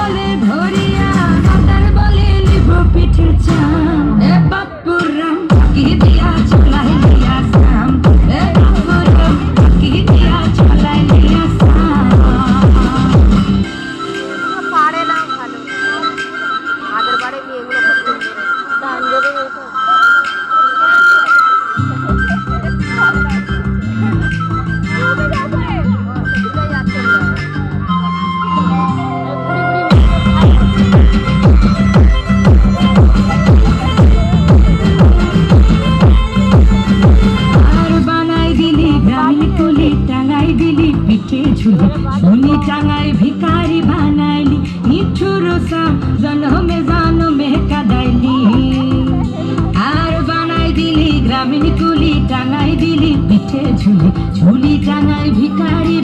বলে ধরিয়া মাতার বলে লিব পিঠের চাম এ বাপুরাম কি দিয়া চলাই লিয়া সাম এ বাপুরাম কি দিয়া চলাই লিয়া সাম পারে না ভালো আগের বারে বিয়েগুলো খুব সুন্দর গান জোরে হয়েছে ঝুলি টাঙাই ভিকারি বানাইলি নিঠুর সাম জনমে জনমে কাদাইলি আর বানাই দিলি গ্রামীণ কুলি টাঙাই দিলি পিঠে ঝুলি ঝুলি টাঙাই ভিকারি